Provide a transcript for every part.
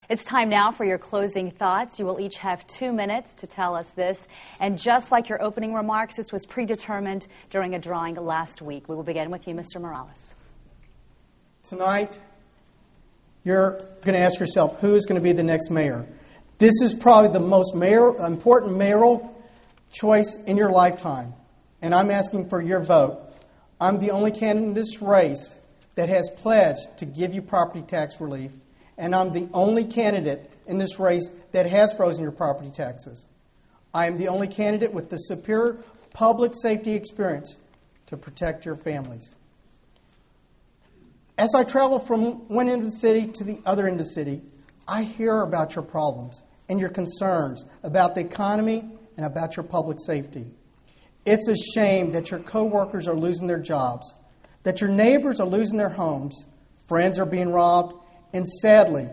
It's time now for your closing thoughts. You will each have 2 minutes to tell us this. And just like your opening remarks, this was predetermined during a drawing last week. We will begin with you, Mr. Morales. Tonight, you're going to ask yourself, who is going to be the next mayor? This is probably the most important mayoral choice in your lifetime. And I'm asking for your vote. I'm the only candidate in this race that has pledged to give you property tax relief. And I'm the only candidate in this race that has frozen your property taxes. I am the only candidate with the superior public safety experience to protect your families. As I travel from one end of the city to the other end of the city, I hear about your problems and your concerns about the economy and about your public safety. It's a shame that your coworkers are losing their jobs, that your neighbors are losing their homes, friends are being robbed, and sadly,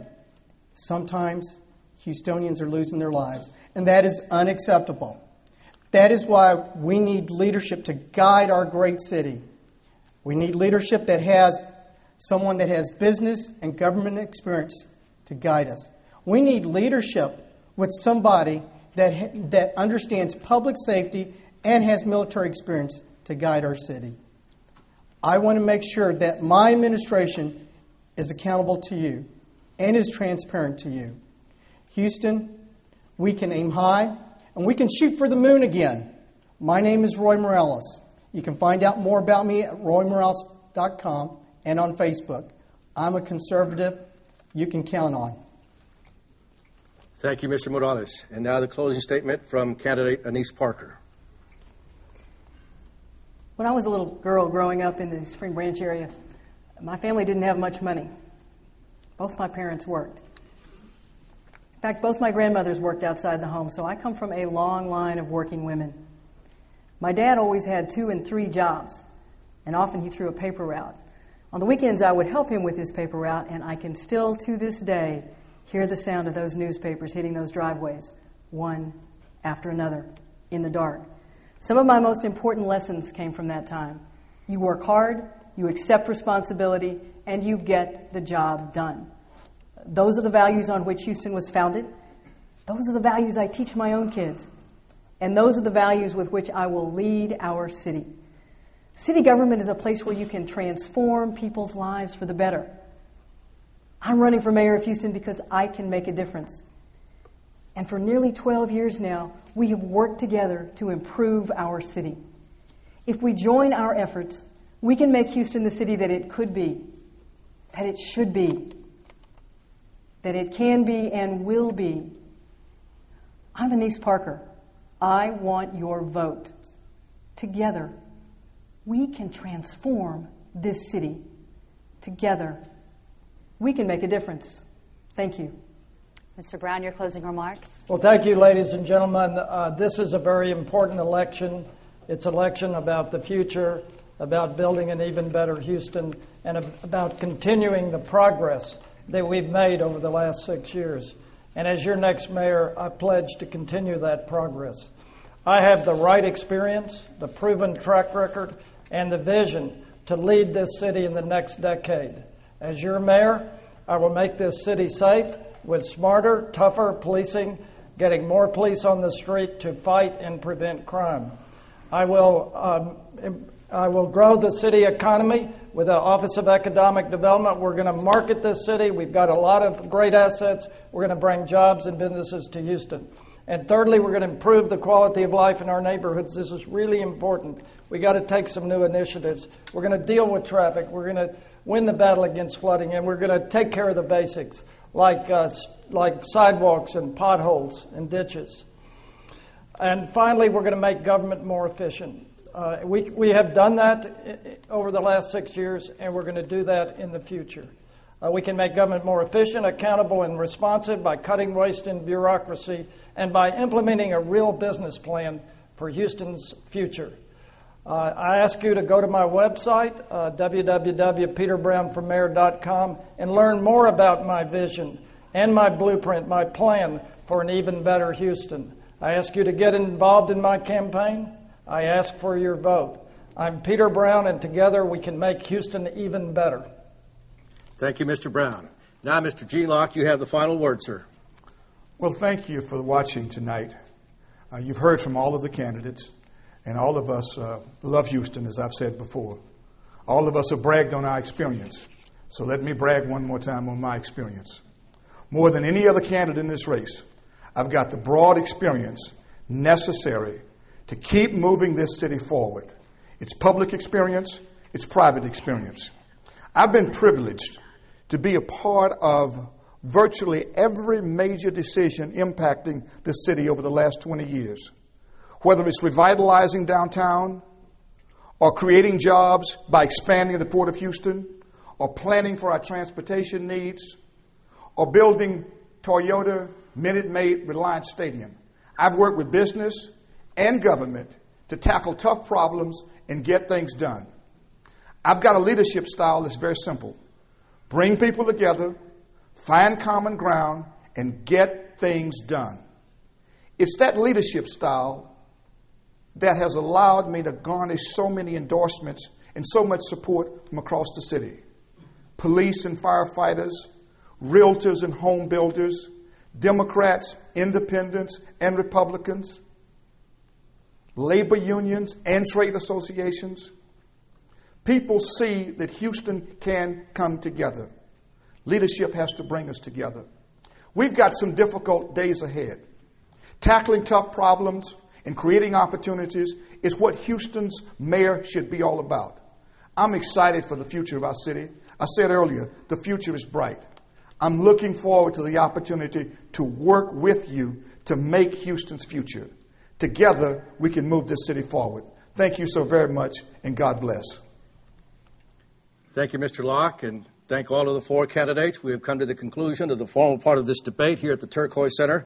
sometimes Houstonians are losing their lives. And that is unacceptable. That is why we need leadership to guide our great city. We need leadership that has someone that has business and government experience to guide us. We need leadership with somebody that understands public safety and has military experience to guide our city. I want to make sure that my administration is accountable to you and is transparent to you. Houston, we can aim high and we can shoot for the moon again. My name is Roy Morales. You can find out more about me at roymorales.com and on Facebook. I'm a conservative you can count on. Thank you, Mr. Morales. And now the closing statement from candidate Anise Parker. When I was a little girl growing up in the Spring Branch area, my family didn't have much money. Both my parents worked. In fact, both my grandmothers worked outside the home, so I come from a long line of working women. My dad always had 2 and 3 jobs, and often he threw a paper route. On the weekends, I would help him with his paper route, and I can still, to this day, hear the sound of those newspapers hitting those driveways, one after another, in the dark. Some of my most important lessons came from that time. You work hard, you accept responsibility, and you get the job done. Those are the values on which Houston was founded. Those are the values I teach my own kids. And those are the values with which I will lead our city. City government is a place where you can transform people's lives for the better. I'm running for mayor of Houston because I can make a difference. And for nearly 12 years now, we have worked together to improve our city. If we join our efforts, we can make Houston the city that it could be, that it should be, that it can be and will be. I'm Anise Parker. I want your vote. Together, we can transform this city. Together, we can make a difference. Thank you. Mr. Brown, your closing remarks. Well, thank you, ladies and gentlemen. This is a very important election. It's an election about the future, about building an even better Houston, and about continuing the progress that we've made over the last 6 years. And as your next mayor, I pledge to continue that progress. I have the right experience, the proven track record, and the vision to lead this city in the next decade. As your mayor, I will make this city safe with smarter, tougher policing, getting more police on the street to fight and prevent crime. I will grow the city economy with the Office of Economic Development. We're going to market this city. We've got a lot of great assets. We're going to bring jobs and businesses to Houston. And thirdly, we're going to improve the quality of life in our neighborhoods. This is really important. We got to take some new initiatives. We're going to deal with traffic. We're going to win the battle against flooding, and we're going to take care of the basics, like sidewalks and potholes and ditches. And finally, we're going to make government more efficient. We have done that over the last 6 years, and we're going to do that in the future. We can make government more efficient, accountable, and responsive by cutting waste and bureaucracy and by implementing a real business plan for Houston's future. I ask you to go to my website, www.peterbrownformayor.com, and learn more about my vision and my blueprint, my plan for an even better Houston. I ask you to get involved in my campaign. I ask for your vote. I'm Peter Brown, and together we can make Houston even better. Thank you, Mr. Brown. Now, Mr. Gene Locke, you have the final word, sir. Well, thank you for watching tonight. You've heard from all of the candidates, and all of us love Houston, as I've said before. All of us have bragged on our experience. So let me brag one more time on my experience. More than any other candidate in this race, I've got the broad experience necessary to keep moving this city forward. It's public experience, it's private experience. I've been privileged to be a part of virtually every major decision impacting the city over the last 20 years. Whether it's revitalizing downtown, or creating jobs by expanding the Port of Houston, or planning for our transportation needs, or building Toyota Minute Maid Reliance Stadium. I've worked with business and government to tackle tough problems and get things done. I've got a leadership style that's very simple. Bring people together, find common ground, and get things done. It's that leadership style that has allowed me to garnish so many endorsements and so much support from across the city. Police and firefighters, realtors and home builders, Democrats, independents, and Republicans, labor unions and trade associations. People see that Houston can come together. Leadership has to bring us together. We've got some difficult days ahead. Tackling tough problems and creating opportunities is what Houston's mayor should be all about. I'm excited for the future of our city. I said earlier, the future is bright. I'm looking forward to the opportunity to work with you to make Houston's future. Together, we can move this city forward. Thank you so very much, and God bless. Thank you, Mr. Locke, and thank all of the four candidates. We have come to the conclusion of the formal part of this debate here at the Turquoise Center.